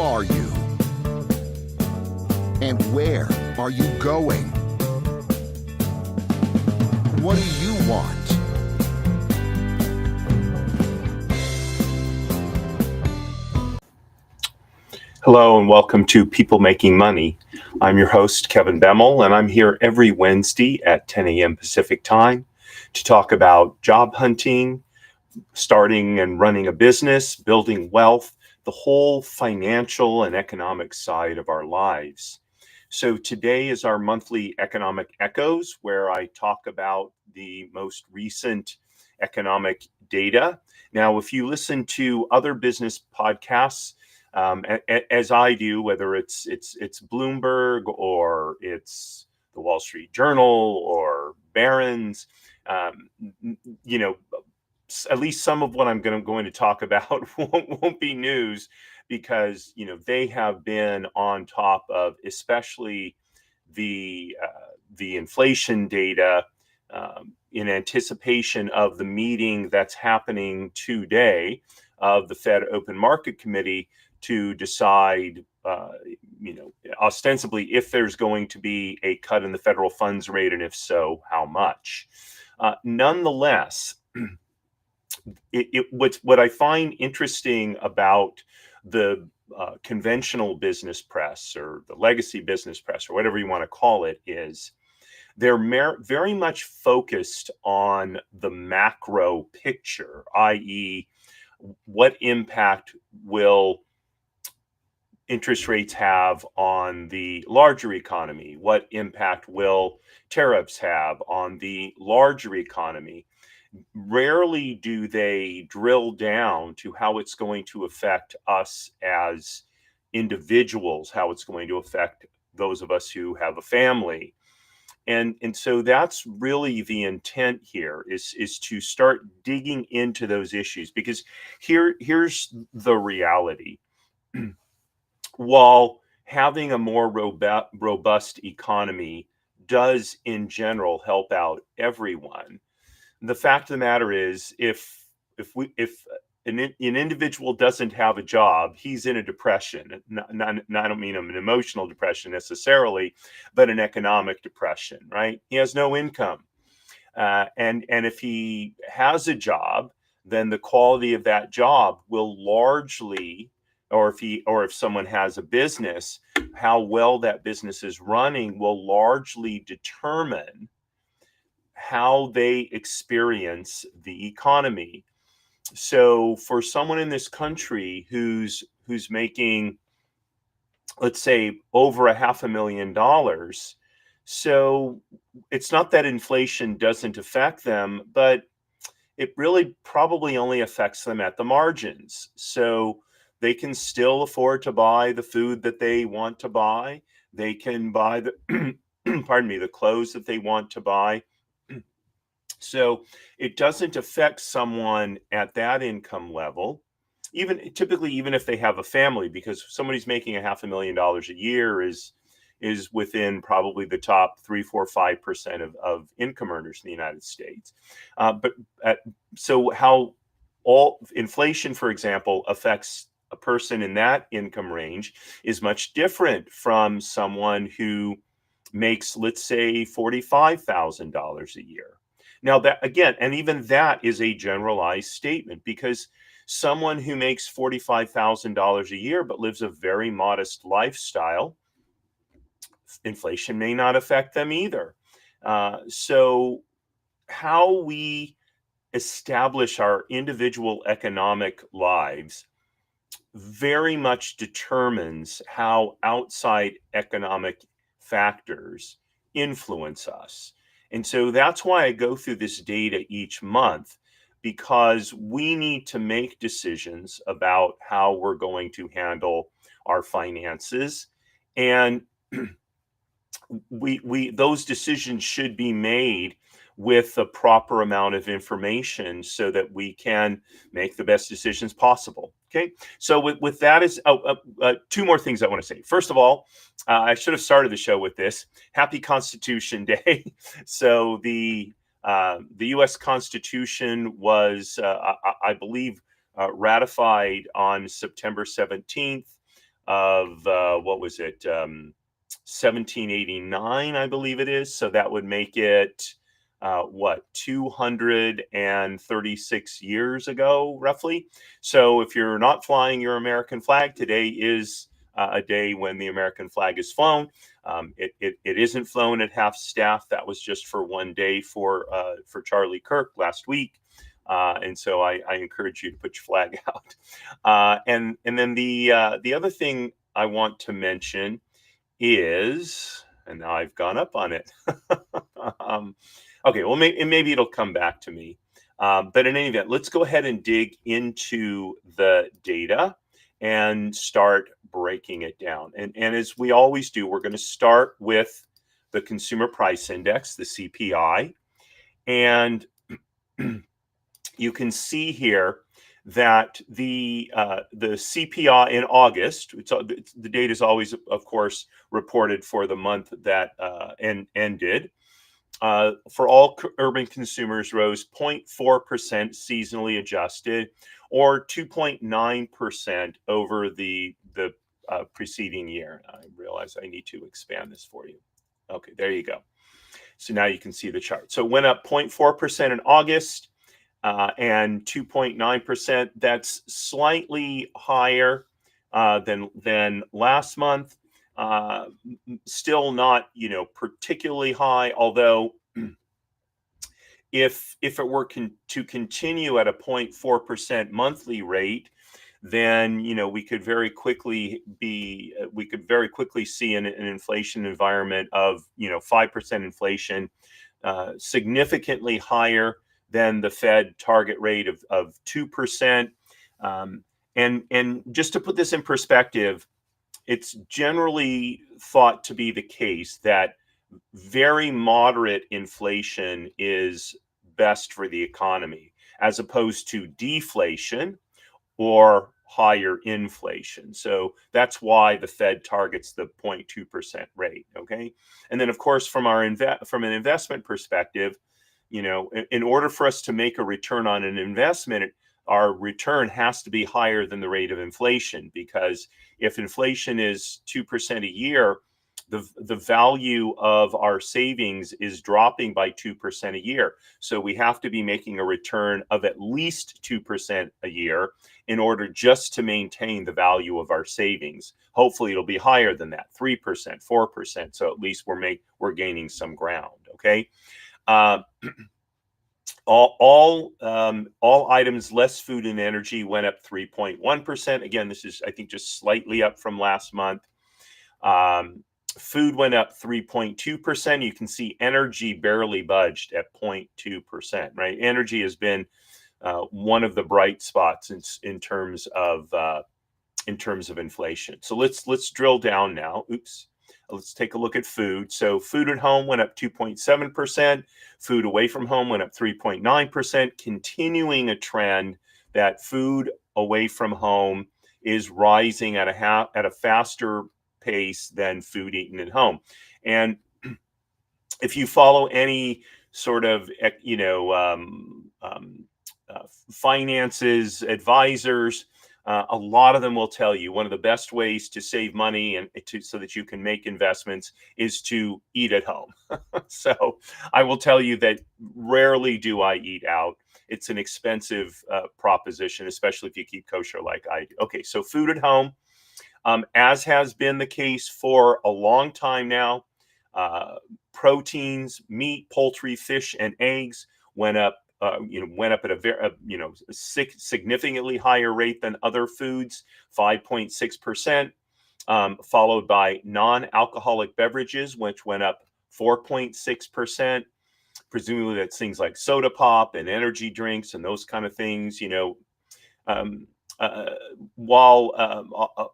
are you? And where are you going? What do you want? Hello and welcome to People Making Money. I'm your host, Kevin Bemmel, and I'm here every Wednesday at 10 a.m. Pacific time to talk about job hunting, starting and running a business, building wealth, the whole financial and economic side of our lives. So today is our monthly Economic Echoes, where I talk about the most recent economic data. Now, if you listen to other business podcasts, as I do, whether it's Bloomberg or it's the Wall Street Journal or Barron's, you know, at least some of what I'm going to talk about won't be news, because they have been on top of especially the inflation data in anticipation of the meeting that's happening today of the Fed Open Market Committee to decide, ostensibly if there's going to be a cut in the federal funds rate, and if so, how much. Nonetheless, what I find interesting about the conventional business press, or the legacy business press, or whatever you want to call it, is they're very much focused on the macro picture, i.e., what impact will interest rates have on the larger economy? What impact will tariffs have on the larger economy? Rarely do they drill down to how it's going to affect us as individuals, how it's going to affect those of us who have a family. And so that's really the intent here, is to start digging into those issues, because here's the reality. While having a more robust economy does in general help out everyone, the fact of the matter is, if an individual doesn't have a job, he's in a depression. I don't mean an emotional depression necessarily, but an economic depression, right? He has no income. And if he has a job, then the quality of that job will largely, or if someone has a business, how well that business is running will largely determine how they experience the economy. So for someone in this country who's making, let's say, over $500,000, so it's not that inflation doesn't affect them, but it really probably only affects them at the margins. So they can still afford to buy the food that they want to buy. They can buy the the clothes that they want to buy. So it doesn't affect someone at that income level, even if they have a family, because somebody's making $500,000 a year is within probably the top 3, 4, 5% of income earners in the United States. So how all inflation, for example, affects a person in that income range is much different from someone who makes, let's say, $45,000 a year. Now, that again, and even that is a generalized statement, because someone who makes $45,000 a year but lives a very modest lifestyle, inflation may not affect them either. So how we establish our individual economic lives very much determines how outside economic factors influence us. And so that's why I go through this data each month, because we need to make decisions about how we're going to handle our finances. And those decisions should be made with the proper amount of information so that we can make the best decisions possible. Okay, so with that is two more things I want to say. First of all, I should have started the show with this. Happy Constitution Day. So the U.S. Constitution was, I believe, ratified on September 17th. of what was it, 1789, I believe it is. So that would make it what, 236 years ago, roughly. So if you're not flying your American flag, today is a day when the American flag is flown. It isn't flown at half staff. That was just for one day for Charlie Kirk last week. And so I encourage you to put your flag out. And then the other thing I want to mention is, and now I've gone up on it. Okay, well, maybe it'll come back to me. But in any event, let's go ahead and dig into the data and start breaking it down. And as we always do, we're going to start with the Consumer Price Index, the CPI. And you can see here that the CPI in August, the data is always, of course, reported for the month that ended. For all urban consumers, rose 0.4% seasonally adjusted, or 2.9% over the preceding year. I realize I need to expand this for you. Okay, there you go. So now you can see the chart. So it went up 0.4% in August. And 2.9%. That's slightly higher than last month. Still not, particularly high. Although, if it were to continue at a 0.4% monthly rate, then we could very quickly see an inflation environment of 5% inflation, significantly higher than the Fed target rate of 2%. And just to put this in perspective, it's generally thought to be the case that very moderate inflation is best for the economy, as opposed to deflation or higher inflation. So that's why the Fed targets the 0.2% rate. Okay, and then of course from an investment perspective, in order for us to make a return on an investment, our return has to be higher than the rate of inflation, because if inflation is 2% a year, the value of our savings is dropping by 2% a year. So we have to be making a return of at least 2% a year in order just to maintain the value of our savings. Hopefully it'll be higher than that, 3%, 4%. So at least we're gaining some ground. Okay. All items less food and energy went up 3.1%. Again, this is, I think, just slightly up from last month. Food went up 3.2%. You can see energy barely budged at 0.2%. Right, energy has been one of the bright spots in terms of inflation. So let's drill down now. Let's take a look at food. So food at home went up 2.7%. Food away from home went up 3.9%, continuing a trend that food away from home is rising at a faster pace than food eaten at home. And if you follow any sort of finances advisors, a lot of them will tell you one of the best ways to save money and so that you can make investments is to eat at home. So I will tell you that rarely do I eat out. It's an expensive proposition, especially if you keep kosher like I do. Okay, so food at home, as has been the case for a long time now, proteins, meat, poultry, fish, and eggs went up at a very, significantly higher rate than other foods, 5.6%, followed by non-alcoholic beverages, which went up 4.6%. Presumably that's things like soda pop and energy drinks and those kind of things. While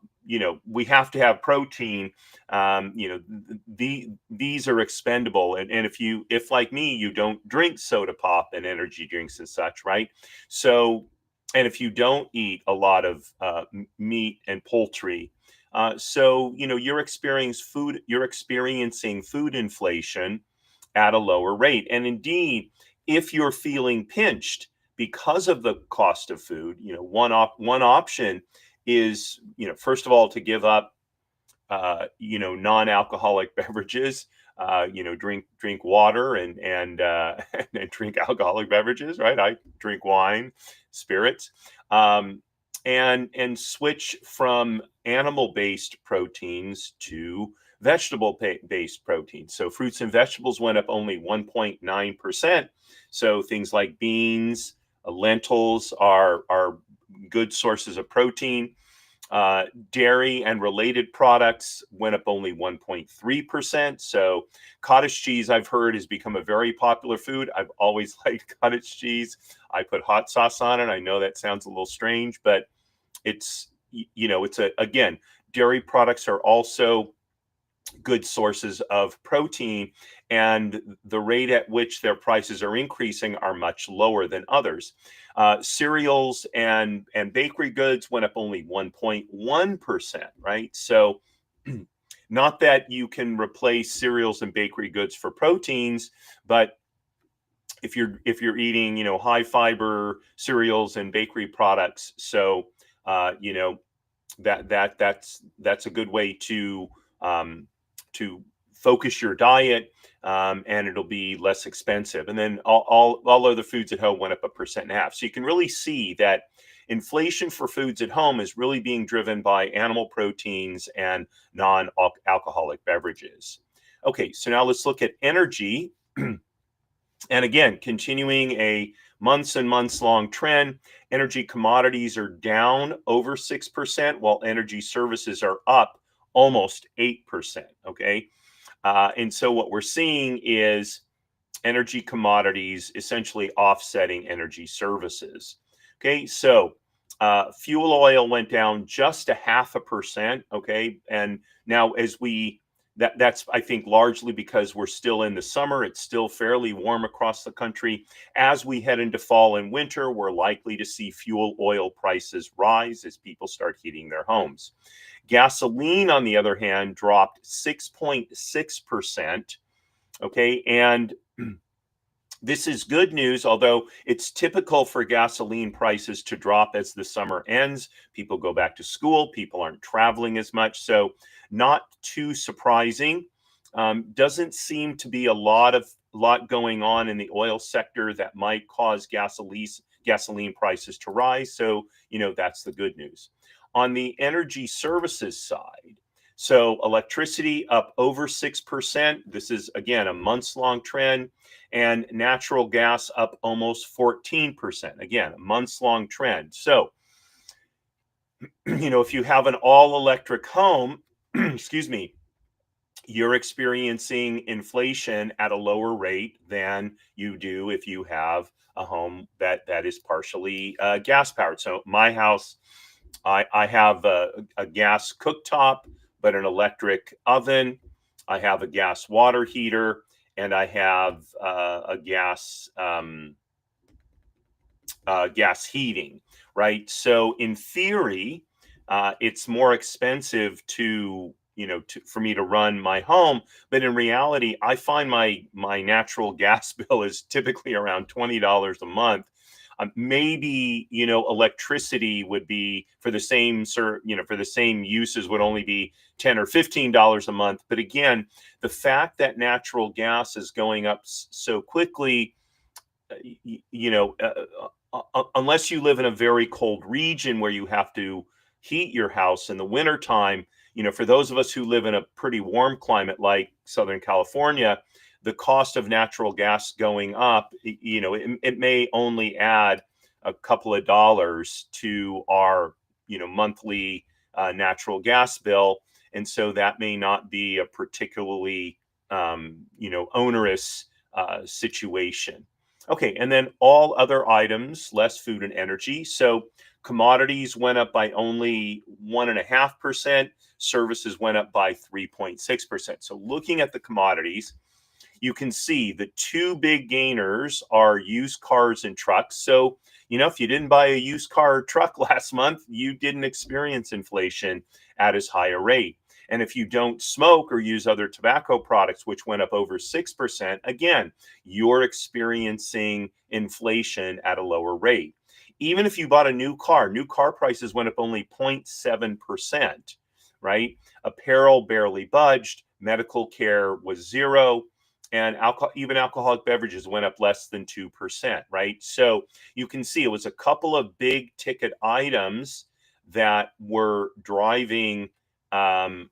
we have to have protein, these are expendable, and if like me, you don't drink soda pop and energy drinks and such, right? So, and if you don't eat a lot of meat and poultry, so you're experiencing food inflation at a lower rate. And indeed, if you're feeling pinched because of the cost of food, one option is, first of all, to give up, non-alcoholic beverages. Drink water and drink alcoholic beverages. Right? I drink wine, spirits, and switch from animal-based proteins to vegetable-based proteins. So fruits and vegetables went up only 1.9%. So things like beans, lentils are good sources of protein. Dairy and related products went up only 1.3%. So cottage cheese, I've heard, has become a very popular food. I've always liked cottage cheese. I put hot sauce on it. I know that sounds a little strange, but it's again, dairy products are also good sources of protein, and the rate at which their prices are increasing are much lower than others. Cereals and bakery goods went up only 1.1%, right? So not that you can replace cereals and bakery goods for proteins, but if you're eating, high fiber cereals and bakery products, so that's a good way to focus your diet, and it'll be less expensive. And then all other foods at home went up 1.5%. So you can really see that inflation for foods at home is really being driven by animal proteins and non-alcoholic beverages. Okay, so now let's look at energy. And again, continuing a months and months long trend, energy commodities are down over 6%, while energy services are up almost 8%. Okay. And so what we're seeing is energy commodities essentially offsetting energy services. Okay. So fuel oil went down just 0.5%. Okay. And now that's, I think, largely because we're still in the summer. It's still fairly warm across the country. As we head into fall and winter, we're likely to see fuel oil prices rise as people start heating their homes. Gasoline, on the other hand, dropped 6.6%. Okay. And this is good news, although it's typical for gasoline prices to drop as the summer ends. People go back to school, people aren't traveling as much. So, not too surprising. Doesn't seem to be a lot going on in the oil sector that might cause gasoline prices to rise. So, that's the good news. On the energy services side, so electricity up over 6%. This is, again, a months-long trend. And natural gas up almost 14%. Again, a months-long trend. So, if you have an all-electric home, excuse me, you're experiencing inflation at a lower rate than you do if you have a home that is partially gas powered. So my house, I have a gas cooktop, but an electric oven. I have a gas water heater, and I have a gas heating. Right. So in theory, it's more expensive for me to run my home, but in reality, I find my natural gas bill is typically around $20 a month. Maybe electricity would be for the same uses would only be $10 or $15 a month. But again, the fact that natural gas is going up so quickly, unless you live in a very cold region where you have to heat your house in the wintertime, for those of us who live in a pretty warm climate like Southern California, the cost of natural gas going up, it may only add a couple of dollars to our, monthly natural gas bill. And so that may not be a particularly, onerous situation. Okay, and then all other items, less food and energy. So commodities went up by only 1.5%. Services went up by 3.6%. So looking at the commodities, you can see the two big gainers are used cars and trucks. So, if you didn't buy a used car or truck last month, you didn't experience inflation at as high a rate. And if you don't smoke or use other tobacco products, which went up over 6%, again, you're experiencing inflation at a lower rate. even if you bought a new car prices went up only 0.7%, right? Apparel barely budged, medical care was zero, and even alcoholic beverages went up less than 2%, right? So you can see it was a couple of big ticket items that were driving um,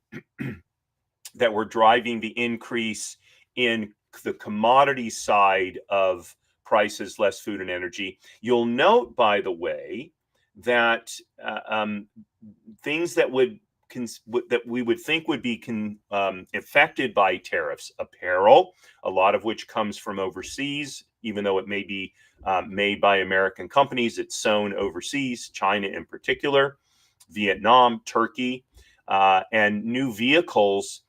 the increase in the commodity side of prices, less food and energy. You'll note, by the way, that things that we would think would be affected by tariffs, apparel, a lot of which comes from overseas, even though it may be made by American companies, it's sewn overseas, China in particular, Vietnam, Turkey, and new vehicles.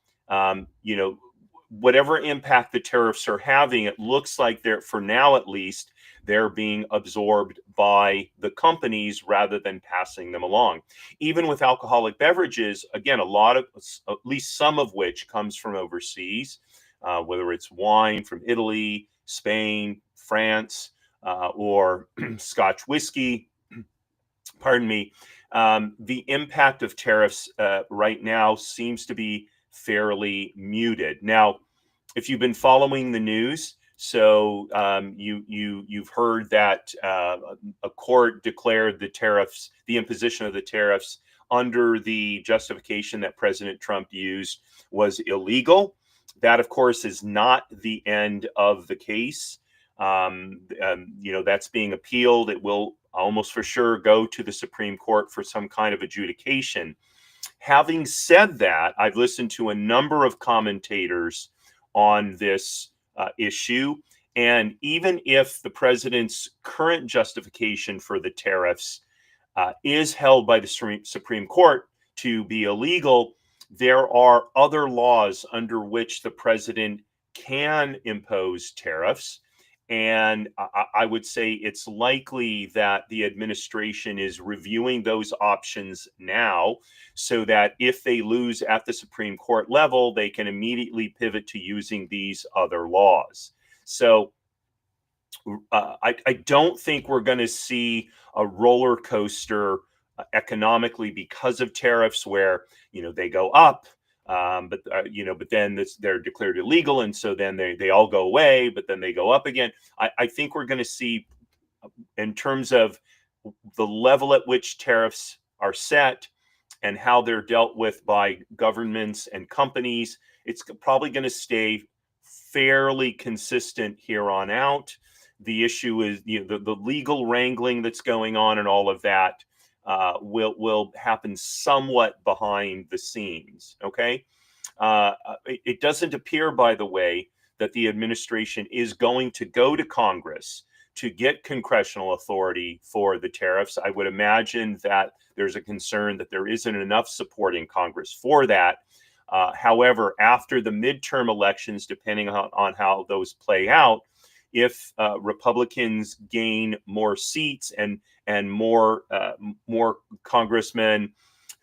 Whatever impact the tariffs are having, it looks like for now at least, they're being absorbed by the companies rather than passing them along. Even with alcoholic beverages, again, at least some of which comes from overseas, whether it's wine from Italy, Spain, France, or Scotch whiskey, pardon me, the impact of tariffs right now seems to be fairly muted. Now, if you've been following the news, so you've heard that a court declared the imposition of the tariffs under the justification that President Trump used was illegal. That, of course, is not the end of the case. That's being appealed. It will almost for sure go to the Supreme Court for some kind of adjudication. Having said that, I've listened to a number of commentators on this issue, and even if the president's current justification for the tariffs is held by the Supreme Court to be illegal, there are other laws under which the president can impose tariffs. And I would say it's likely that the administration is reviewing those options now so that if they lose at the Supreme Court level, they can immediately pivot to using these other laws. So I don't think we're going to see a roller coaster economically because of tariffs where, they go up. But then they're declared illegal, and so then they all go away, but then they go up again. I think we're going to see, in terms of the level at which tariffs are set and how they're dealt with by governments and companies, it's probably going to stay fairly consistent here on out. The issue is the legal wrangling that's going on and all of that will happen somewhat behind the scenes. Okay, it doesn't appear, by the way, that the administration is going to go to Congress to get congressional authority for the tariffs. I would imagine that there's a concern that there isn't enough support in Congress for that. However, after the midterm elections, depending on how those play out, if Republicans gain more seats and more congressmen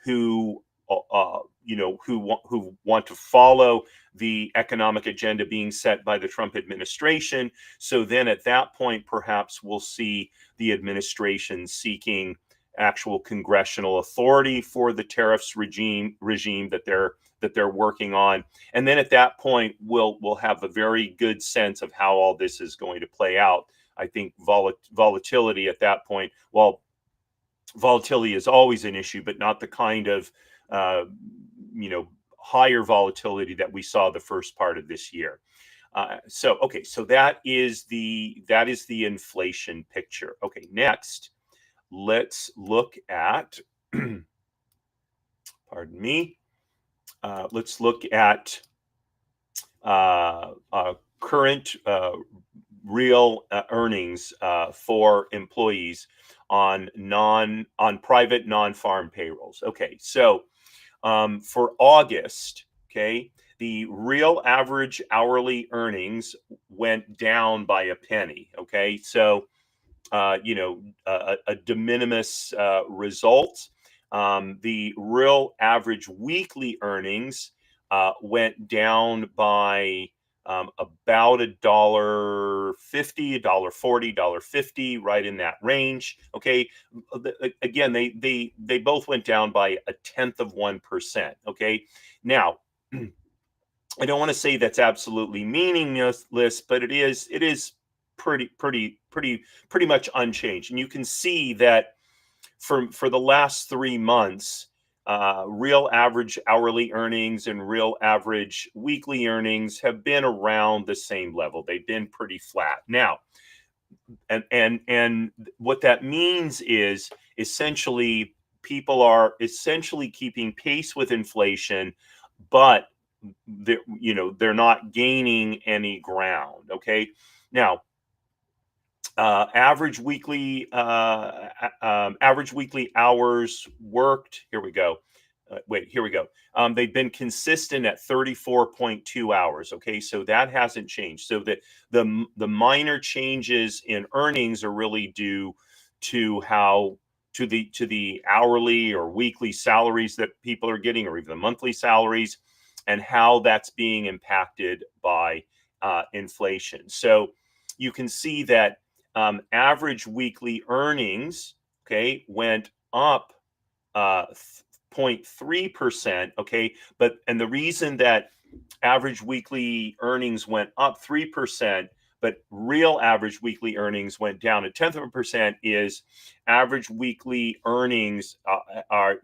who who want to follow the economic agenda being set by the Trump administration, so then at that point, perhaps we'll see the administration seeking actual congressional authority for the tariffs regime that they're working on, and then at that point we'll have a very good sense of how all this is going to play out. I think volatility at that point, well, volatility is always an issue, but not the kind of higher volatility that we saw the first part of this year. So that is the inflation picture. Okay, next, let's look at, pardon me, let's look at current real earnings for employees on private non-farm payrolls. Okay, so for August, okay, the real average hourly earnings went down by a penny. Okay, so a de minimis result. The real average weekly earnings went down by about $1.50, $1.40, $1.50, right in that range. Okay, again, they both went down by 0.1%. Okay, now I don't want to say that's absolutely meaningless, but it is pretty much unchanged, and you can see that for the last 3 months, real average hourly earnings and real average weekly earnings have been around the same level. They've been pretty flat. Now, and what that means is essentially people are essentially keeping pace with inflation, but they're not gaining any ground. Okay, now average weekly hours worked. Here we go. Here we go. They've been consistent at 34.2 hours. Okay, so that hasn't changed. So the minor changes in earnings are really due to the hourly or weekly salaries that people are getting, or even the monthly salaries, and how that's being impacted by inflation. So you can see that average weekly earnings, okay, went up 0.3%. Okay, and the reason that average weekly earnings went up 3%, but real average weekly earnings went down 0.1% is average weekly earnings are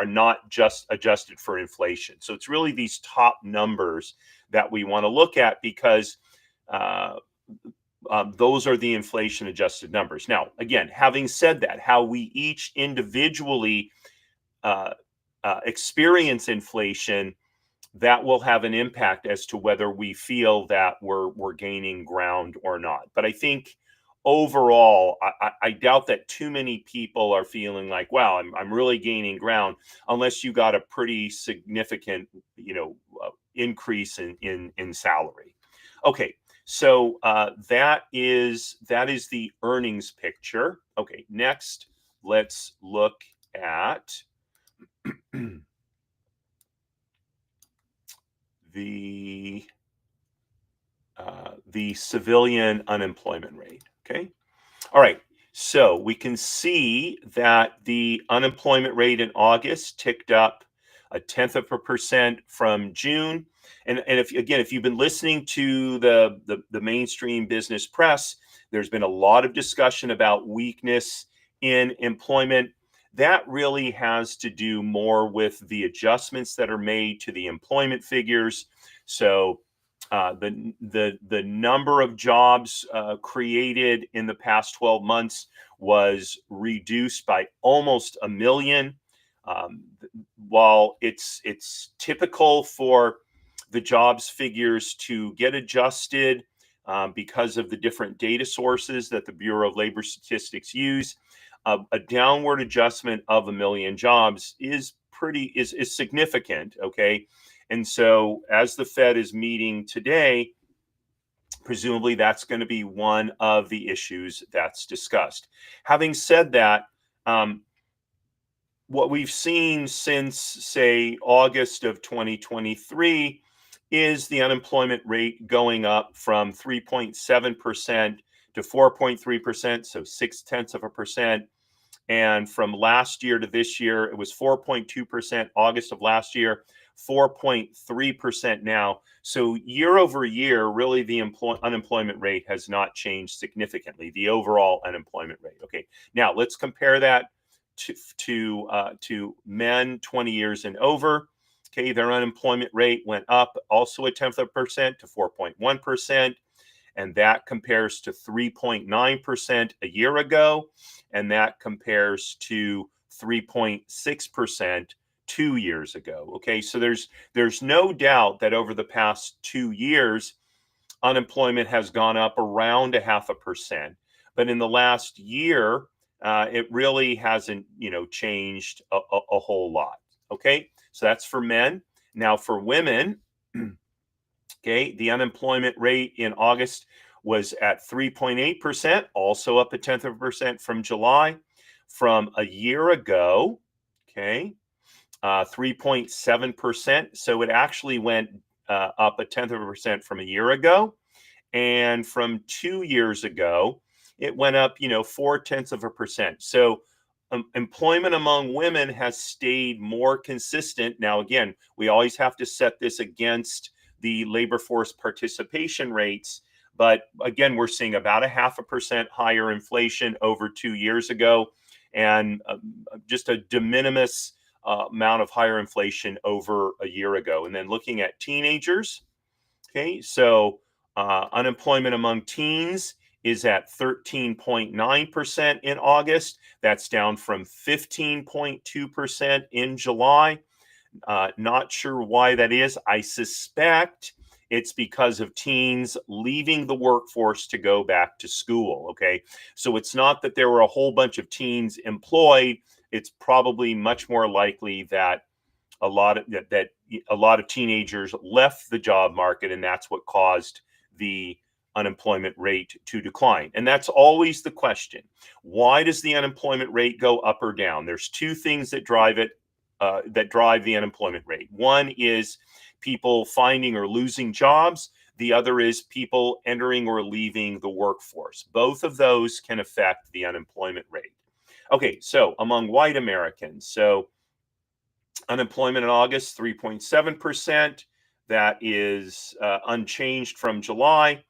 not just adjusted for inflation. So it's really these top numbers that we want to look at, because those are the inflation adjusted numbers. Now, again, having said that, how we each individually experience inflation, that will have an impact as to whether we feel that we're gaining ground or not. But I think overall, I doubt that too many people are feeling like, wow, I'm really gaining ground, unless you got a pretty significant, increase in salary. Okay, so that is the earnings picture. Okay, next, let's look at the civilian unemployment rate. Okay, all right. So we can see that the unemployment rate in August ticked up 0.1% from June. And if you've been listening to the mainstream business press, there's been a lot of discussion about weakness in employment. That really has to do more with the adjustments that are made to the employment figures. So the number of jobs created in the past 12 months was reduced by almost 1 million. While it's typical for the jobs figures to get adjusted because of the different data sources that the Bureau of Labor Statistics use, a downward adjustment of 1 million jobs is significant. Okay, and so as the Fed is meeting today, presumably that's going to be one of the issues that's discussed. Having said that, what we've seen since, say, August of 2023 is the unemployment rate going up from 3.7% to 4.3%, so 0.6%. And from last year to this year, it was 4.2% August of last year, 4.3% now. So year over year, really the unemployment rate has not changed significantly, the overall unemployment rate. Okay, now let's compare that to men 20 years and over. Okay, their unemployment rate went up also 0.1% to 4.1%. And that compares to 3.9% a year ago, and that compares to 3.6% 2 years ago. Okay, so there's no doubt that over the past 2 years, unemployment has gone up around 0.5%. But in the last year, it really hasn't, changed a whole lot. Okay, so that's for men. Now for women. Okay, the unemployment rate in August was at 3.8%, also up 0.1% from July. From a year ago, okay, 3.7%. So it actually went up 0.1% from a year ago. And from 2 years ago, it went up, 0.4%. So employment among women has stayed more consistent. Now, again, we always have to set this against the labor force participation rates. But again, we're seeing about 0.5% higher inflation over 2 years ago, and just a de minimis amount of higher inflation over a year ago. And then looking at teenagers, okay, so unemployment among teens is at 13.9% in August. That's down from 15.2% in July. Not sure why that is. I suspect it's because of teens leaving the workforce to go back to school. Okay. So it's not that there were a whole bunch of teens employed. It's probably much more likely that a lot of teenagers left the job market, and that's what caused the unemployment rate to decline. And that's always the question. Why does the unemployment rate go up or down? There's two things that drive it, that drive the unemployment rate. One is people finding or losing jobs. The other is people entering or leaving the workforce. Both of those can affect the unemployment rate. Okay, so among white Americans, so unemployment in August, 3.7%. That is unchanged from July.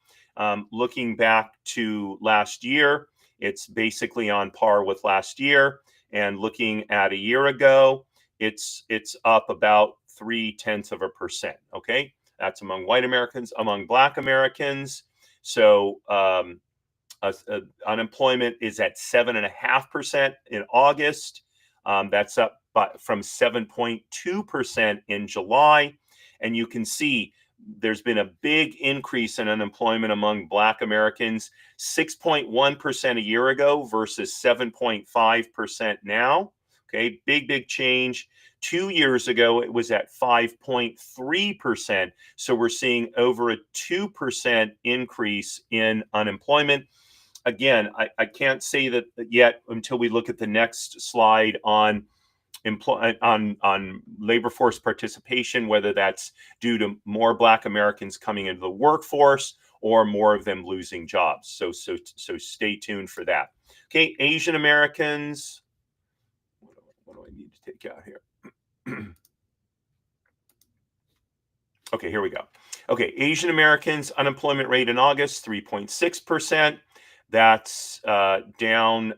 Looking back to last year, it's basically on par with last year. And looking at a year ago, it's up about 0.3%. Okay, that's among white Americans. Among Black Americans, so unemployment is at 7.5% in August. That's up from 7.2% in July. And you can see there's been a big increase in unemployment among Black Americans, 6.1% a year ago versus 7.5% now. Okay, big change. 2 years ago, it was at 5.3%. So we're seeing over a 2% increase in unemployment. Again, I can't say that yet until we look at the next slide on labor force participation, whether that's due to more Black Americans coming into the workforce or more of them losing jobs. So stay tuned for that. Okay, Asian Americans. What do I need to take out here? Okay, here we go. Okay, Asian Americans unemployment rate in August, 3.6%. That's down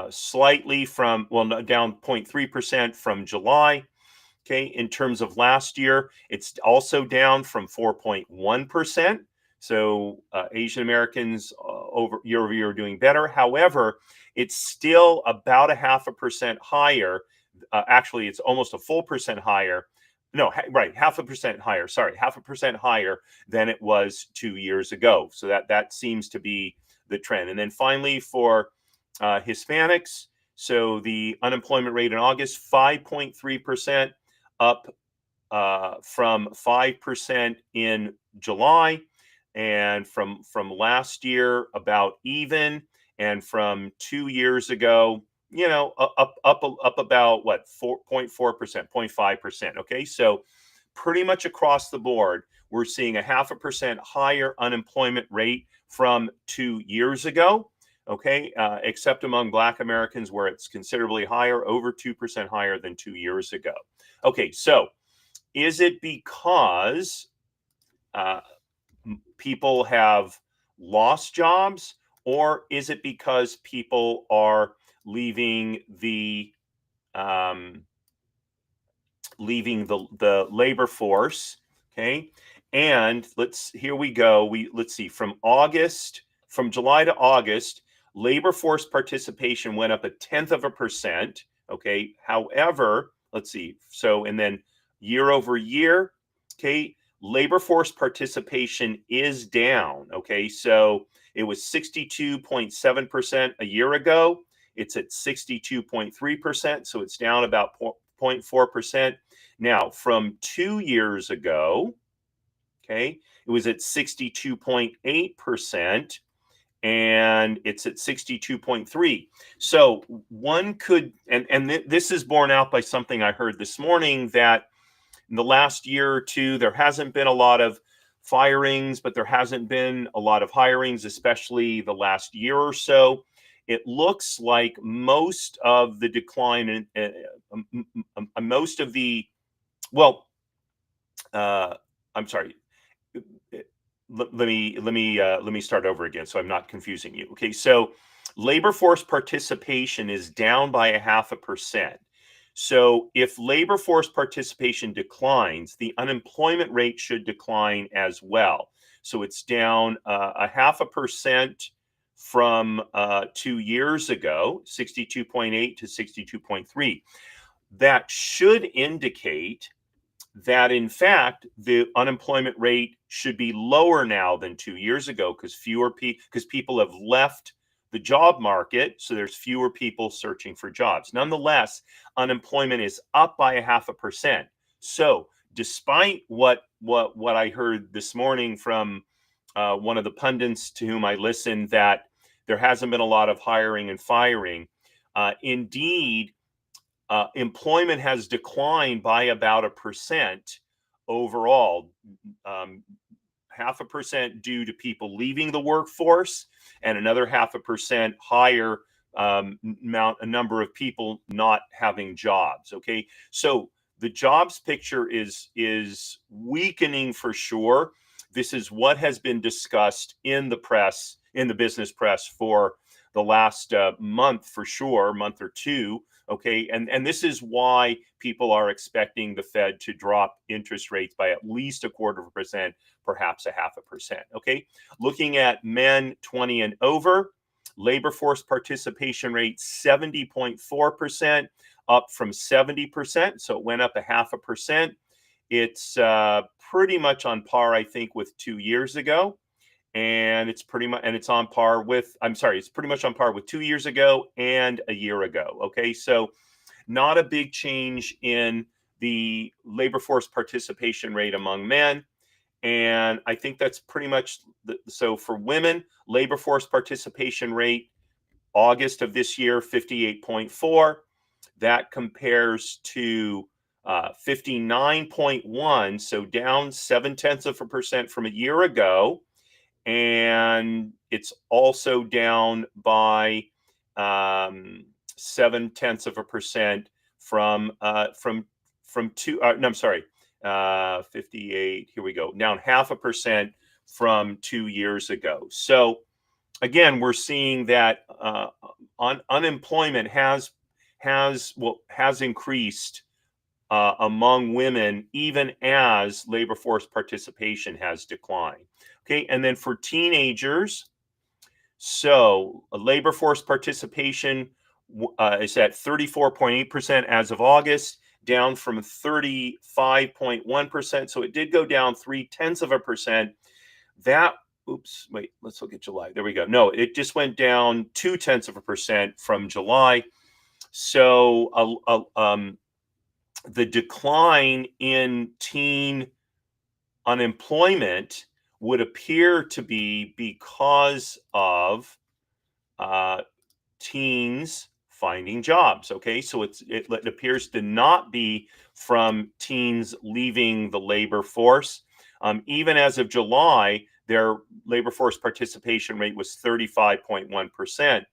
slightly from, down 0.3% from July. Okay, in terms of last year, it's also down from 4.1%. So Asian Americans year over year are doing better. However, it's still about 0.5% higher. Actually, it's almost a full percent higher. No, right, 0.5% higher. Sorry, 0.5% higher than it was 2 years ago. So that seems to be the trend. And then finally, for Hispanics, so the unemployment rate in August, 5.3%, up from 5% in July, and from last year about even, and from 2 years ago, up about what, 4.4%, 0.5%. Okay, so pretty much across the board, we're seeing 0.5% higher unemployment rate from 2 years ago. Okay, except among Black Americans, where it's considerably higher, over 2% higher than 2 years ago. Okay, so is it because people have lost jobs, or is it because people are leaving the labor force? Okay, and here we go. Let's see, from July to August, labor force participation went up 0.1%. Okay, however, let's see. So, and then year over year, okay, labor force participation is down. Okay, so it was 62.7% a year ago. It's at 62.3%. So it's down about 0.4%. Now, from 2 years ago, okay, it was at 62.8%. And it's at 62.3. So one could, and this is borne out by something I heard this morning, that in the last year or two, there hasn't been a lot of firings, but there hasn't been a lot of hirings, especially the last year or so. It looks like most of the decline in most of the, well, I'm sorry. Let me start over again so I'm not confusing you. Okay, so labor force participation is down by 0.5%. So if labor force participation declines, the unemployment rate should decline as well. So it's down 0.5% from 2 years ago, 62.8 to 62.3. That should indicate that in fact the unemployment rate should be lower now than 2 years ago because people have left the job market, so there's fewer people searching for jobs. Nonetheless, unemployment is up by 0.5%. So despite what I heard this morning from one of the pundits to whom I listened, that there hasn't been a lot of hiring and firing, indeed employment has declined by about 1% overall, 0.5% due to people leaving the workforce, and another 0.5% higher number of people not having jobs. Okay, so the jobs picture is weakening for sure. This is what has been discussed in the press, in the business press, for the last month for sure, month or two. Okay, and this is why people are expecting the Fed to drop interest rates by at least 0.25%, perhaps 0.5%. Okay, looking at men 20 and over, labor force participation rate 70.4%, up from 70%, so it went up 0.5%. It's pretty much on par, I think, with 2 years ago. And it's pretty much, and it's on par with, it's pretty much on par with 2 years ago and a year ago. Okay, so not a big change in the labor force participation rate among men. And I think that's pretty much so for women, labor force participation rate, August of this year, 58.4. That compares to 59.1, so down 0.7% from a year ago. And it's also down by 0.7% from 58. Here we go, down 0.5% from 2 years ago. So again, we're seeing that unemployment has increased among women, even as labor force participation has declined. Okay, and then for teenagers, so labor force participation is at 34.8% as of August, down from 35.1%. So it did go down 0.3%. That, oops, wait, let's look at July. There we go. No, it just went down 0.2% from July. So the decline in teen unemployment would appear to be because of teens finding jobs. Okay, so it appears to not be from teens leaving the labor force. Even as of July, their labor force participation rate was 35.1%.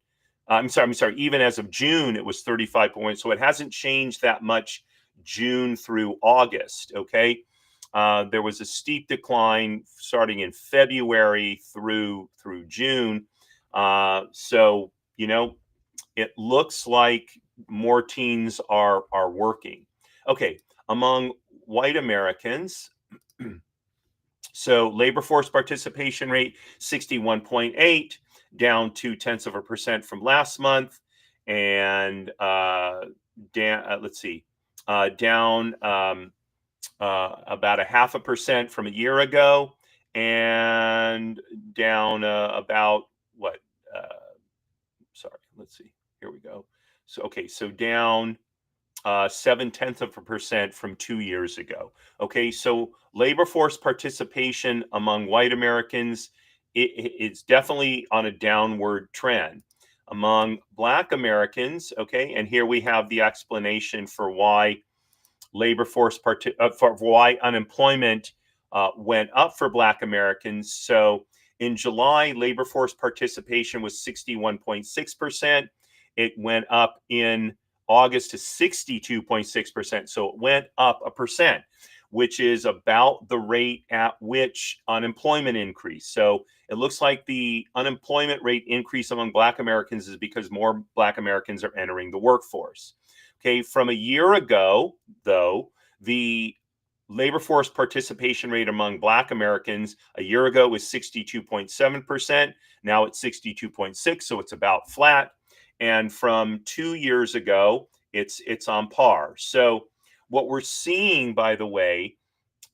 I'm sorry. Even as of June, it was 35.1. So it hasn't changed that much June through August. Okay. There was a steep decline starting in February through June. So, it looks like more teens are working. Okay, among white Americans, so labor force participation rate 61.8, down 0.2% from last month, and down about 0.5% from a year ago, and down about what? Let's see. Here we go. So okay, so down 0.7% from 2 years ago. Okay, so labor force participation among white Americans, it's definitely on a downward trend. Among Black Americans, okay, and here we have the explanation for why labor force for why unemployment went up for Black Americans. So in July, labor force participation was 61.6%. It went up in August to 62.6%. So it went up a percent, which is about the rate at which unemployment increased. So it looks like the unemployment rate increase among Black Americans is because more Black Americans are entering the workforce. Okay, from a year ago, though, the labor force participation rate among Black Americans a year ago was 62.7%. Now it's 62.6, so it's about flat. And from 2 years ago, it's on par. So what we're seeing, by the way,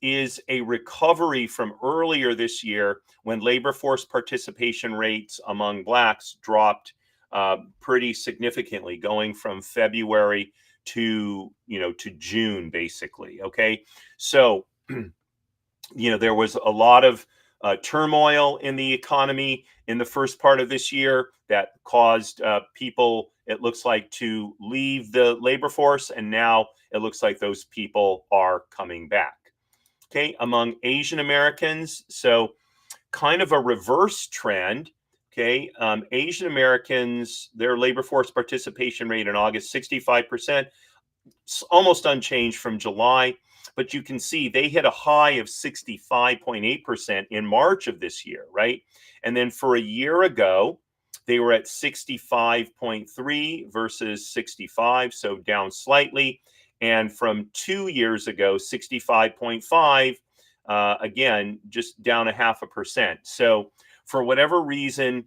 is a recovery from earlier this year when labor force participation rates among Blacks dropped pretty significantly, going from February to June, basically. Okay, so there was a lot of turmoil in the economy in the first part of this year that caused people, it looks like, to leave the labor force, and now it looks like those people are coming back. Okay, among Asian Americans, so kind of a reverse trend. Okay, Asian Americans, their labor force participation rate in August, 65%, almost unchanged from July. But you can see they hit a high of 65.8% in March of this year, right? And then for a year ago, they were at 65.3 versus 65, so down slightly. And from 2 years ago, 65.5, again, just down 0.5%. So for whatever reason,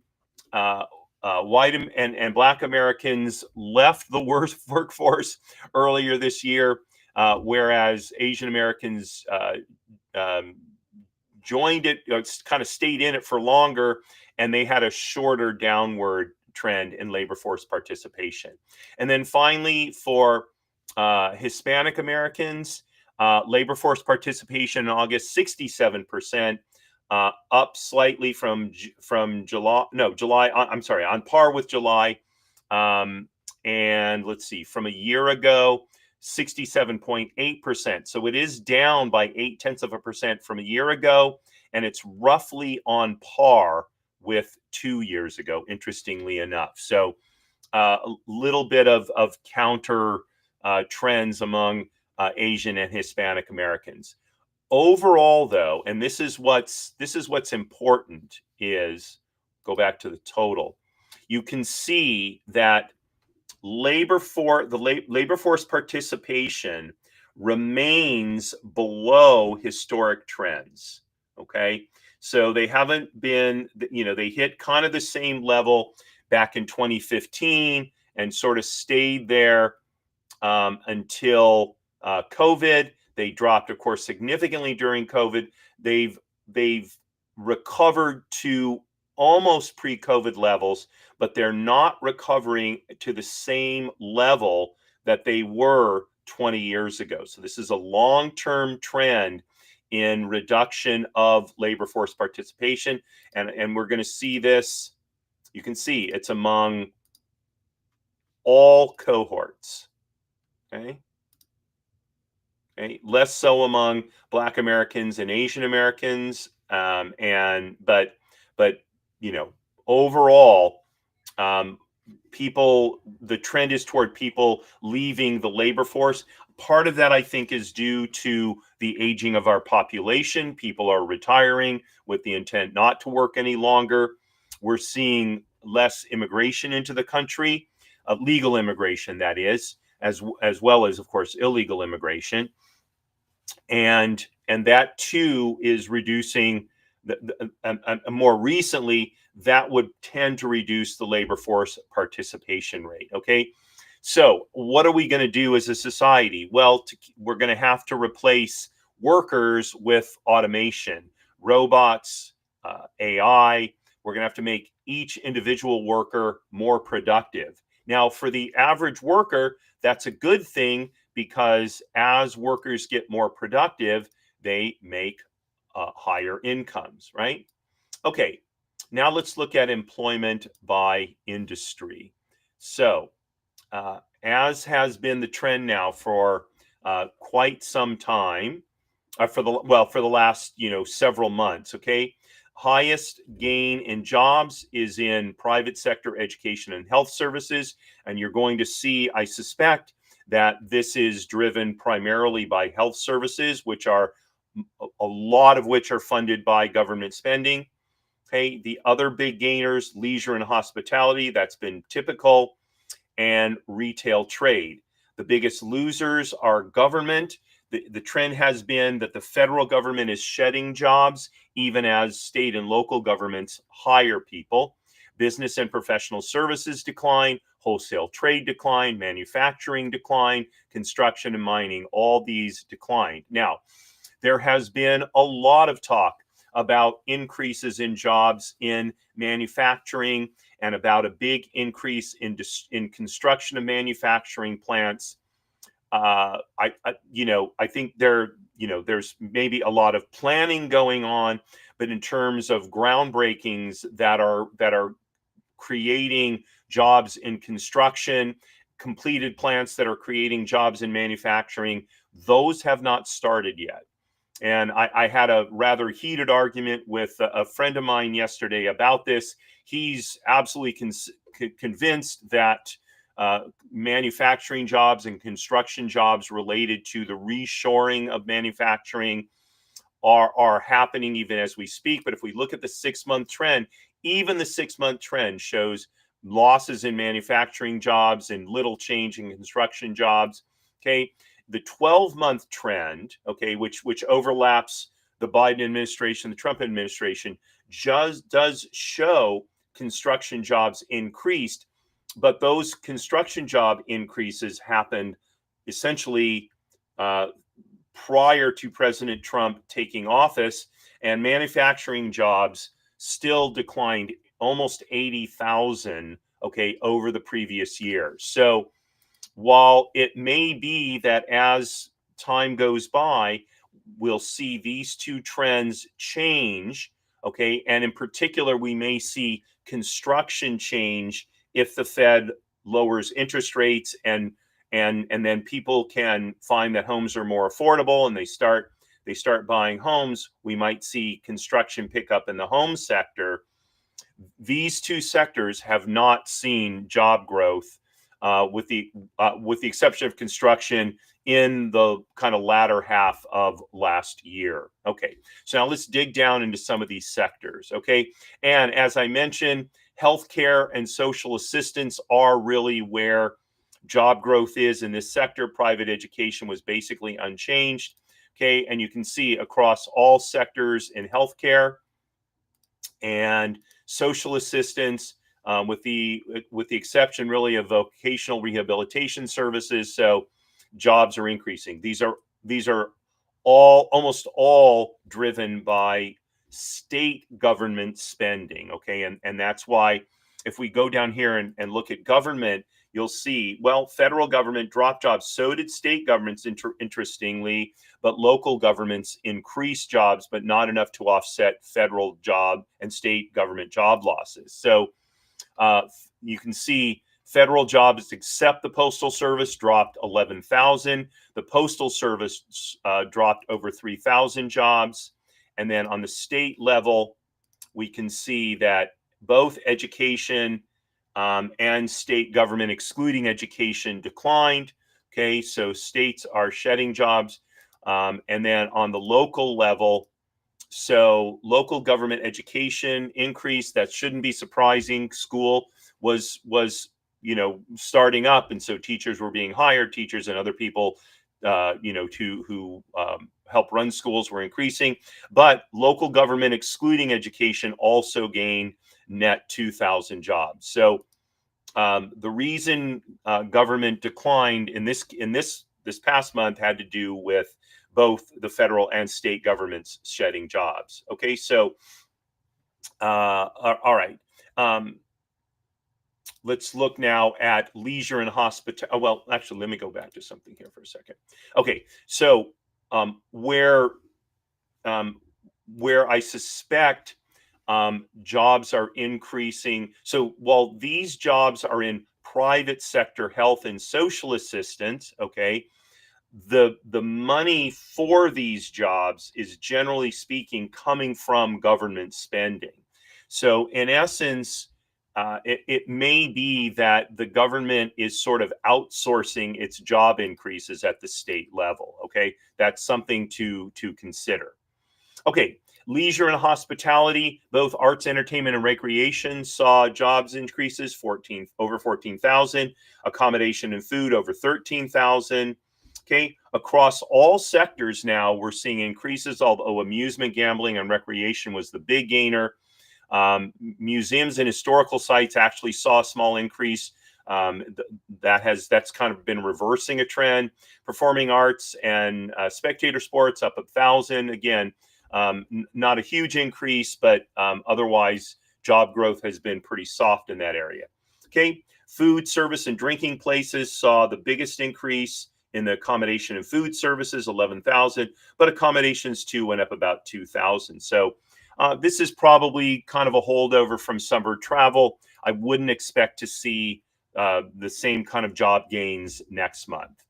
white and Black Americans left the workforce earlier this year, whereas Asian Americans joined it, kind of stayed in it for longer, and they had a shorter downward trend in labor force participation. And then finally, for Hispanic Americans, labor force participation in August, 67%. Up slightly from July. No, July. I'm sorry, on par with July. And let's see, from a year ago, 67.8%. So it is down by 0.8% from a year ago, and it's roughly on par with 2 years ago, interestingly enough. So a little bit of counter trends among Asian and Hispanic Americans. Overall, though, and this is what's important, is go back to the total. You can see that labor force participation remains below historic trends. Okay, so they haven't been, they hit kind of the same level back in 2015 and sort of stayed there until COVID. They dropped, of course, significantly during COVID. They've recovered to almost pre-COVID levels, but they're not recovering to the same level that they were 20 years ago. So this is a long-term trend in reduction of labor force participation, and we're going to see this. You can see it's among all cohorts. Okay. Okay. Less so among Black Americans and Asian Americans, but overall, the trend is toward people leaving the labor force. Part of that, I think, is due to the aging of our population. People are retiring with the intent not to work any longer. We're seeing less immigration into the country, legal immigration, that is, as well as, of course, illegal immigration. And that too is reducing. More recently, that would tend to reduce the labor force participation rate. Okay, so what are we going to do as a society? Well, we're going to have to replace workers with automation, robots, AI. We're going to have to make each individual worker more productive. Now, for the average worker, that's a good thing, because as workers get more productive, they make higher incomes, right? Okay, now let's look at employment by industry. So, as has been the trend now for quite some time, for the last several months. Okay, highest gain in jobs is in private sector education and health services, and you're going to see, I suspect, that this is driven primarily by health services, which are a lot of which are funded by government spending. Okay, the other big gainers, leisure and hospitality, that's been typical, and retail trade. The biggest losers are government. The trend has been that the federal government is shedding jobs, even as state and local governments hire people. Business and professional services decline, wholesale trade decline, manufacturing decline, construction and mining, all these declined. Now, there has been a lot of talk about increases in jobs in manufacturing and about a big increase in construction of manufacturing plants. I think there's maybe a lot of planning going on, but in terms of groundbreakings that are creating jobs in construction, completed plants that are creating jobs in manufacturing, those have not started yet. And I had a rather heated argument with a friend of mine yesterday about this. He's absolutely convinced that manufacturing jobs and construction jobs related to the reshoring of manufacturing are happening even as we speak. But if we look at the 6-month trend, even the 6-month trend shows losses in manufacturing jobs and little change in construction jobs. Okay. The 12-month trend, okay, which overlaps the Biden administration, the Trump administration, just does show construction jobs increased, but those construction job increases happened essentially prior to President Trump taking office, and manufacturing jobs still declined almost 80,000, okay, over the previous year. So while it may be that as time goes by, we'll see these two trends change, okay, and in particular, we may see construction change if the Fed lowers interest rates and then people can find that homes are more affordable and they start buying homes. We might see construction pick up in the home sector. These two sectors have not seen job growth, with the exception of construction in the kind of latter half of last year. Okay, so now let's dig down into some of these sectors. Okay, and as I mentioned, healthcare and social assistance are really where job growth is in this sector. Private education was basically unchanged. Okay, and you can see across all sectors in healthcare and social assistance, with the exception really of vocational rehabilitation services. So jobs are increasing. These are almost all driven by state government spending. Okay, and that's why if we go down here and look at government, you'll see, well, federal government dropped jobs. So did state governments, interestingly, but local governments increased jobs, but not enough to offset federal job and state government job losses. So you can see federal jobs, except the Postal Service, dropped 11,000. The Postal Service dropped over 3,000 jobs. And then on the state level, we can see that both education and state government, excluding education, declined. Okay, so states are shedding jobs. And then on the local level, so local government education increased. That shouldn't be surprising. School was starting up, and so teachers were being hired. Teachers and other people, who help run schools were increasing. But local government, excluding education, also gained net 2,000 jobs. So the reason government declined in this past month had to do with both the federal and state governments shedding jobs. Okay, so all right. Let's look now at leisure and hospitality. Well, actually, let me go back to something here for a second. Okay, so where I suspect jobs are increasing. So while these jobs are in private sector health and social assistance, okay, the money for these jobs is generally speaking coming from government spending. So in essence, it may be that the government is sort of outsourcing its job increases at the state level. Okay, that's something to consider. Okay, leisure and hospitality, both arts, entertainment, and recreation saw jobs increases over 14,000. Accommodation and food over 13,000. Okay, across all sectors now we're seeing increases, although amusement, gambling, and recreation was the big gainer. Museums and historical sites actually saw a small increase. That's kind of been reversing a trend. Performing arts and spectator sports up 1,000. Again, not a huge increase, but otherwise job growth has been pretty soft in that area. Okay, food service and drinking places saw the biggest increase in the accommodation and food services, 11,000, but accommodations too went up about 2,000. So this is probably kind of a holdover from summer travel. I wouldn't expect to see the same kind of job gains next month.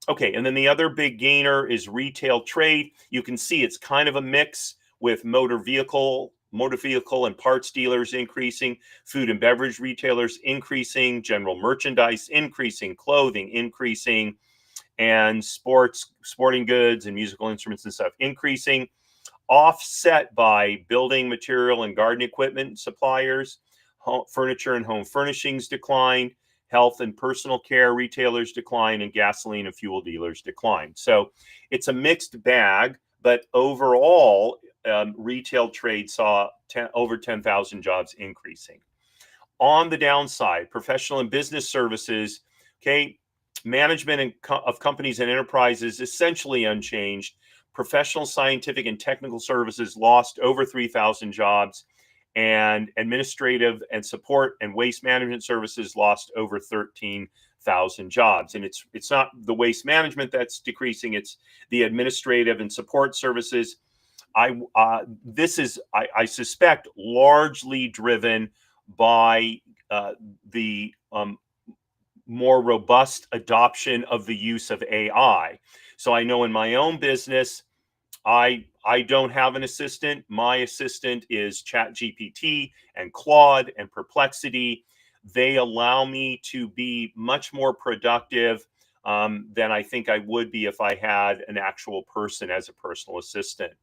Okay, and then the other big gainer is retail trade. You can see it's kind of a mix with motor vehicle and parts dealers increasing, food and beverage retailers increasing, general merchandise increasing, clothing increasing, and sporting goods and musical instruments and stuff increasing, offset by building material and garden equipment suppliers, furniture and home furnishings declined, health and personal care retailers decline, and gasoline and fuel dealers decline. So it's a mixed bag, but overall, retail trade saw over 10,000 jobs increasing. On the downside, professional and business services, okay, management of companies and enterprises essentially unchanged. Professional, scientific, and technical services lost over 3,000 jobs, and administrative and support and waste management services lost over 13,000 jobs. And it's not the waste management that's decreasing; it's the administrative and support services. This is, I suspect, largely driven by the more robust adoption of the use of AI. So I know in my own business, I don't have an assistant. My assistant is ChatGPT and Claude and Perplexity. They allow me to be much more productive than I think I would be if I had an actual person as a personal assistant.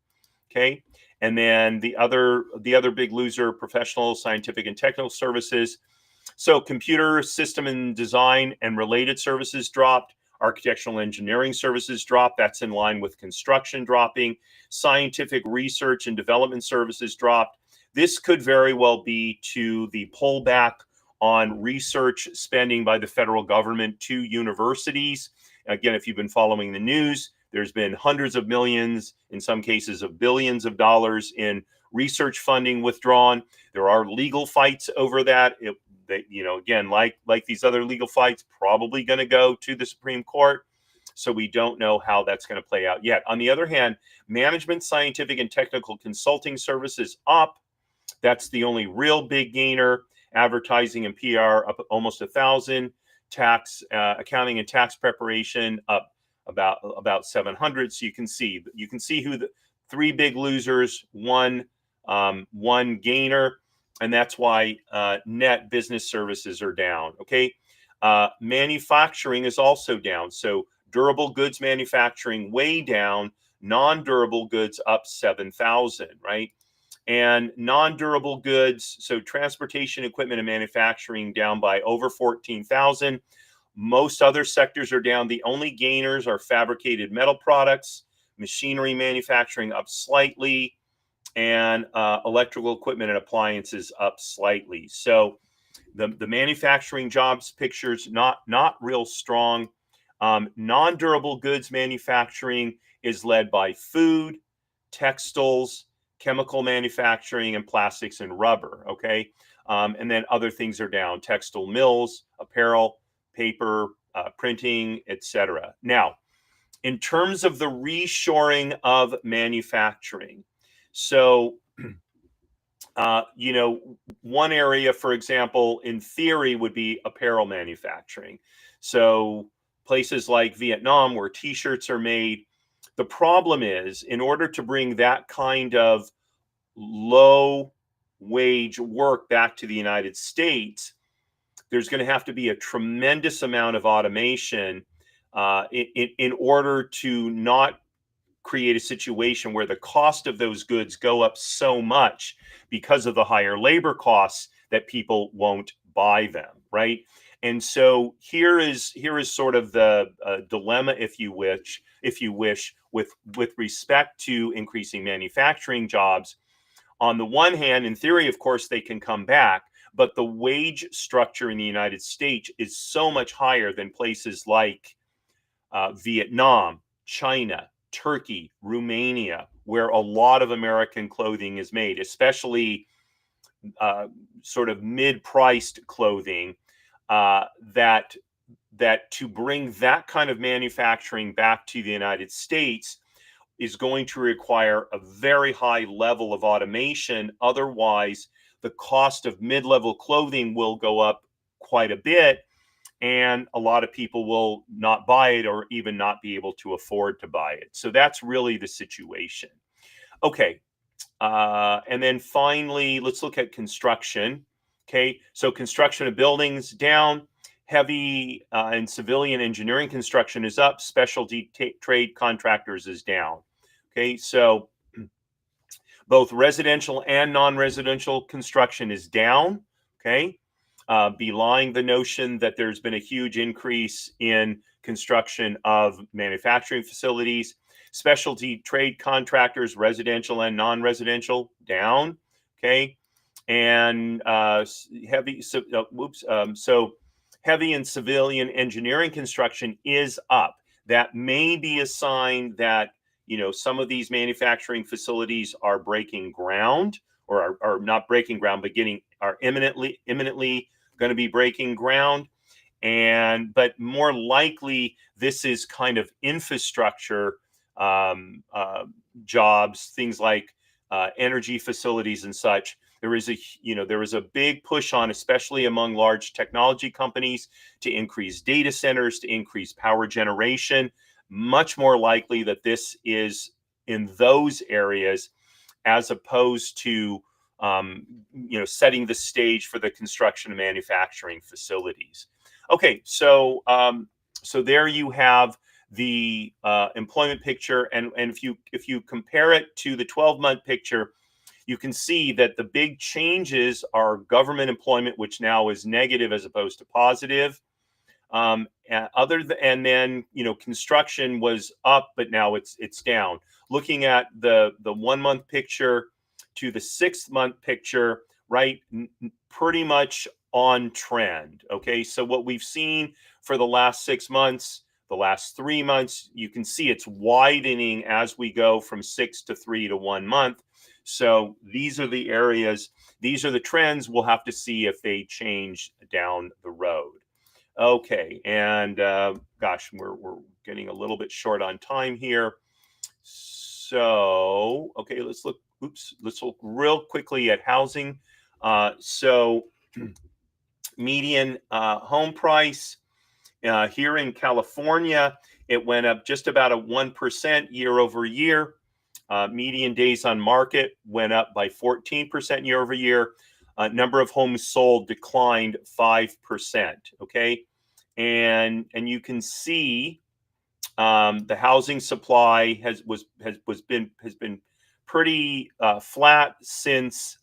Okay, and then the other big loser, professional, scientific, and technical services. So computer system and design and related services dropped. Architectural engineering services dropped. That's in line with construction dropping. Scientific research and development services dropped. This could very well be to the pullback on research spending by the federal government to universities. Again, if you've been following the news, there's been hundreds of millions, in some cases of billions of dollars in research funding withdrawn. There are legal fights over that. Again, like these other legal fights, probably going to go to the Supreme Court. So we don't know how that's going to play out yet. On the other hand, management, scientific, and technical consulting services up. That's the only real big gainer. Advertising and PR up almost 1,000. Tax, accounting, and tax preparation up about 700. So you can see who the three big losers, one gainer. And that's why net business services are down. Okay, manufacturing is also down. So durable goods manufacturing way down, non-durable goods up 7,000, right? And non-durable goods, so transportation, equipment, and manufacturing down by over 14,000. Most other sectors are down. The only gainers are fabricated metal products, machinery manufacturing up slightly, and electrical equipment and appliances up slightly. So the manufacturing jobs picture's not real strong. Non-durable goods manufacturing is led by food, textiles, chemical manufacturing, and plastics and rubber. Okay, and then other things are down: textile mills, apparel, paper, printing, etc. Now, in terms of the reshoring of manufacturing, so, one area, for example, in theory, would be apparel manufacturing. So, places like Vietnam where t-shirts are made. The problem is, in order to bring that kind of low wage work back to the United States, there's going to have to be a tremendous amount of automation in order to not create a situation where the cost of those goods go up so much because of the higher labor costs that people won't buy them, right? And so here is sort of the dilemma, if you wish, with respect to increasing manufacturing jobs. On the one hand, in theory, of course, they can come back, but the wage structure in the United States is so much higher than places like Vietnam, China, Turkey, Romania, where a lot of American clothing is made, especially sort of mid-priced clothing, that to bring that kind of manufacturing back to the United States is going to require a very high level of automation. Otherwise, the cost of mid-level clothing will go up quite a bit, and a lot of people will not buy it or even not be able to afford to buy it. So that's really the situation. Okay. And then finally, let's look at construction. Okay. So construction of buildings down, heavy and civilian engineering construction is up, specialty trade contractors is down. Okay. So both residential and non-residential construction is down. Okay. Belying the notion that there's been a huge increase in construction of manufacturing facilities. Specialty trade contractors, residential and non-residential, down. Okay, and heavy. So heavy and civilian engineering construction is up. That may be a sign that some of these manufacturing facilities are breaking ground, or are not breaking ground, but are imminently going to be breaking ground. But more likely, this is kind of infrastructure jobs, things like energy facilities and such. There is a big push on, especially among large technology companies, to increase data centers, to increase power generation. Much more likely that this is in those areas, as opposed to setting the stage for the construction of manufacturing facilities. Okay, so there you have the employment picture, and if you compare it to the 12-month picture, you can see that the big changes are government employment, which now is negative as opposed to positive. And then construction was up, but now it's down. Looking at the 1-month picture to the 6-month picture, right, pretty much on trend. Okay, so what we've seen for the last 6 months, the last 3 months, you can see it's widening as we go from 6 to 3 to 1 month. So these are the areas, these are the trends. We'll have to see if they change down the road. Okay, and gosh, we're getting a little bit short on time here. So, okay, let's look real quickly at housing. So median home price here in California, it went up just about a 1% year over year. Median days on market went up by 14% year over year. Number of homes sold declined 5%. Okay, and you can see the housing supply has been pretty flat since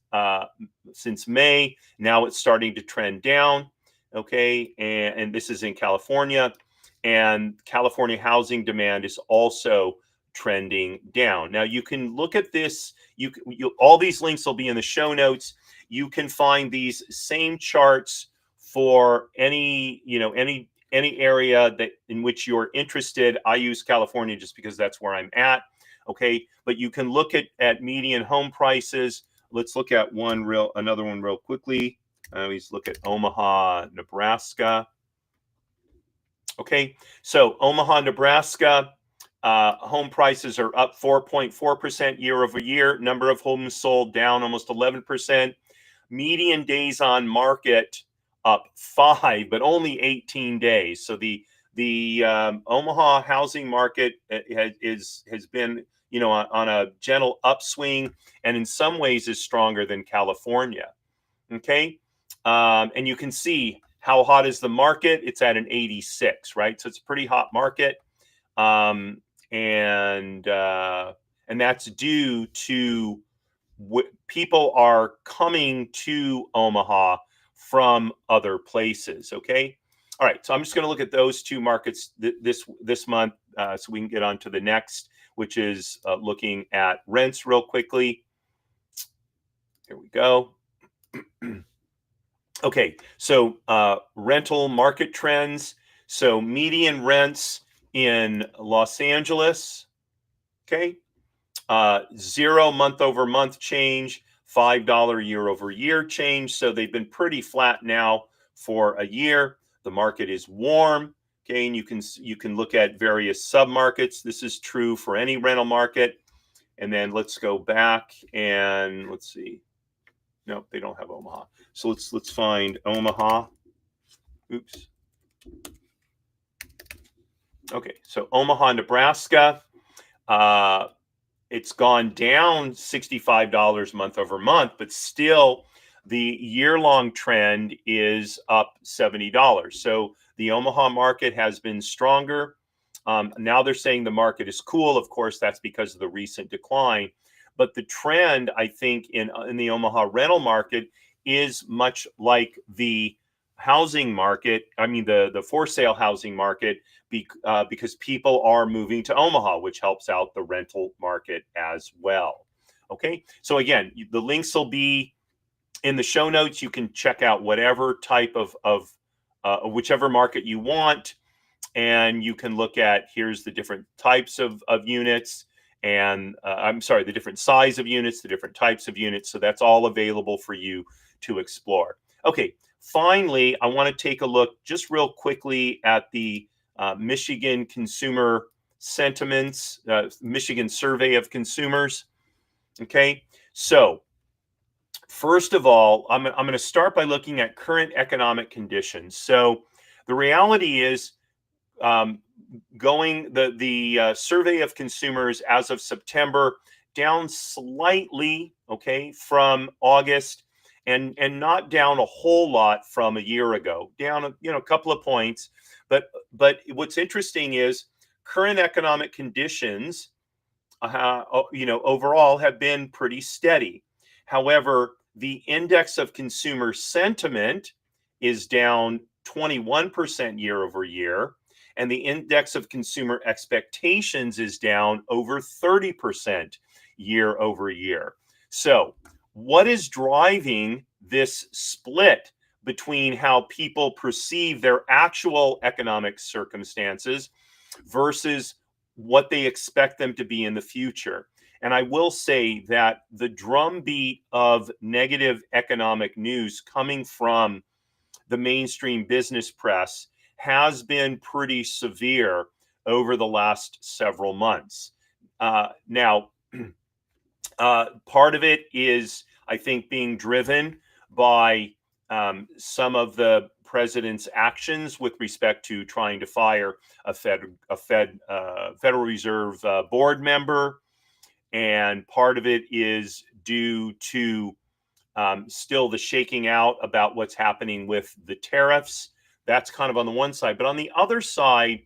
May. Now it's starting to trend down. Okay, and this is in California, and California housing demand is also trending down. Now you can look at this. All these links will be in the show notes. You can find these same charts for any area that in which you're interested. I use California just because that's where I'm at. Okay, but you can look at median home prices. Let's look at another one real quickly. I always look at Omaha, Nebraska. Okay, so Omaha, Nebraska, home prices are up 4.4% year over year. Number of homes sold down almost 11%. Median days on market up 5, but only 18 days. So the the Omaha housing market has been, on a gentle upswing, and in some ways is stronger than California. Okay, and you can see how hot is the market. It's at an 86, right? So it's a pretty hot market, um, and that's due to people are coming to Omaha from other places. Okay. All right. So I'm just going to look at those two markets this month, so we can get on to the next, which is looking at rents real quickly. Here we go. Okay. So rental market trends. So median rents in Los Angeles. Okay. 0 month over month change, $5 year over year change. So they've been pretty flat now for a year. The market is warm. Okay, and you can look at various submarkets. This is true for any rental market. And then let's go back and let's see. No, they don't have Omaha. So let's find Omaha. Oops. Okay, so Omaha, Nebraska. It's gone down $65 month over month, but still the year-long trend is up $70. So the Omaha market has been stronger. Now they're saying the market is cool. Of course, that's because of the recent decline. But the trend, I think, in the Omaha rental market is much like the housing market. I mean, the for sale housing market, because people are moving to Omaha, which helps out the rental market as well. Okay, so again, the links will be in the show notes. You can check out whatever type of whichever market you want, and you can look at, here's the different types of units, and I'm sorry, the different size of units, the different types of units. So that's all available for you to explore. Okay, finally, I want to take a look just real quickly at the Michigan Consumer Sentiments, Michigan Survey of Consumers. Okay, so first of all, I'm going to start by looking at current economic conditions. So the reality is, the survey of consumers as of September down slightly, okay, from August, and not down a whole lot from a year ago, down a couple of points. But what's interesting is current economic conditions, overall have been pretty steady. However, the index of consumer sentiment is down 21% year over year, and the index of consumer expectations is down over 30% year over year. So, what is driving this split between how people perceive their actual economic circumstances versus what they expect them to be in the future? And I will say that the drumbeat of negative economic news coming from the mainstream business press has been pretty severe over the last several months. Now, part of it is, I think, being driven by some of the president's actions with respect to trying to fire a Federal Reserve board member, and part of it is due to still the shaking out about what's happening with the tariffs. That's kind of on the one side. But on the other side,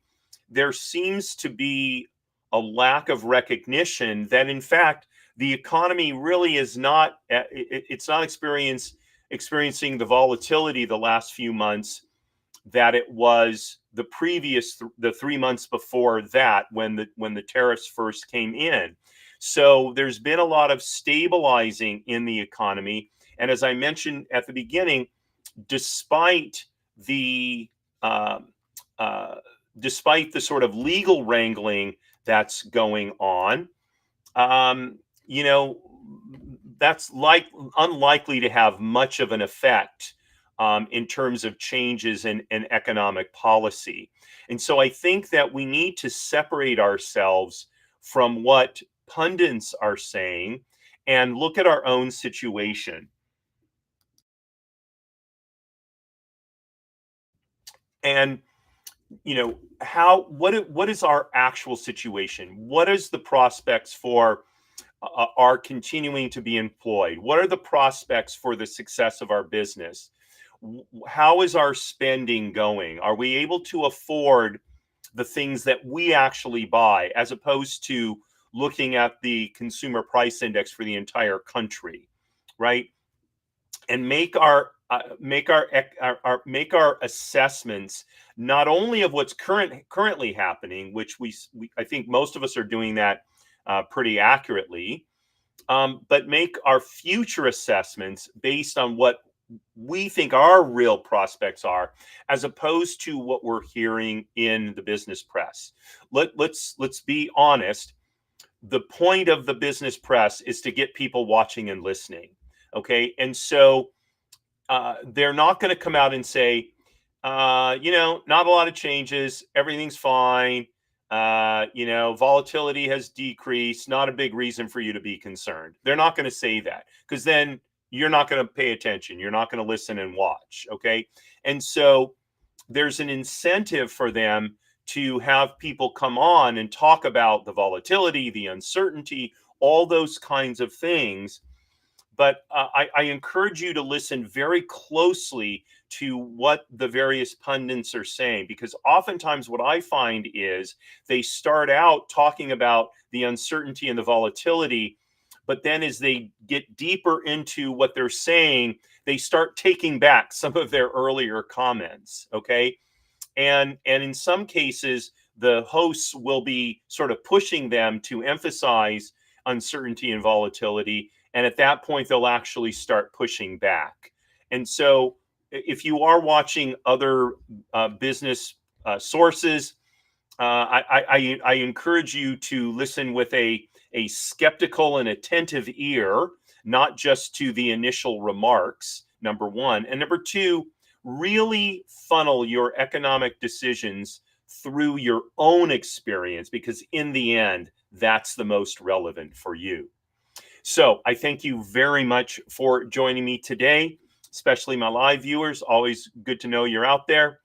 there seems to be a lack of recognition that, in fact, the economy really is not, it's not experiencing the volatility the last few months that it was the 3 months before that, when the tariffs first came in. So there's been a lot of stabilizing in the economy. And as I mentioned at the beginning, despite the sort of legal wrangling that's going on, that's unlikely to have much of an effect in terms of changes in economic policy. And so I think that we need to separate ourselves from what pundits are saying and look at our own situation. And what is our actual situation? What is the prospects for our continuing to be employed? What are the prospects for the success of our business? How is our spending going? Are we able to afford the things that we actually buy, as opposed to looking at the consumer price index for the entire country, right? And make our assessments not only of what's currently happening, which we I think most of us are doing that pretty accurately, but make our future assessments based on what we think our real prospects are, as opposed to what we're hearing in the business press. Let's be honest. The point of the business press is to get people watching and listening. Okay, and so they're not going to come out and say, not a lot of changes, everything's fine. Volatility has decreased, not a big reason for you to be concerned. They're not going to say that, because then you're not going to pay attention. You're not going to listen and watch. Okay. And so there's an incentive for them to have people come on and talk about the volatility, the uncertainty, all those kinds of things. But I encourage you to listen very closely to what the various pundits are saying, because oftentimes what I find is they start out talking about the uncertainty and the volatility, but then as they get deeper into what they're saying, they start taking back some of their earlier comments. Okay. And in some cases, the hosts will be sort of pushing them to emphasize uncertainty and volatility. And at that point, they'll actually start pushing back. And so if you are watching other business sources, I encourage you to listen with a skeptical and attentive ear, not just to the initial remarks, number one. And number two, really funnel your economic decisions through your own experience, because in the end, that's the most relevant for you. So I thank you very much for joining me today, especially my live viewers. Always good to know you're out there.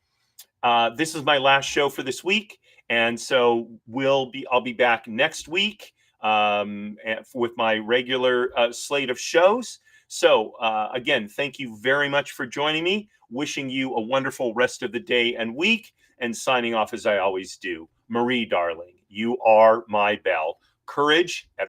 This is my last show for this week, and so I'll be back next week with my regular slate of shows. So again, thank you very much for joining me. Wishing you a wonderful rest of the day and week, and signing off as I always do. Marie, darling, you are my bell. Courage at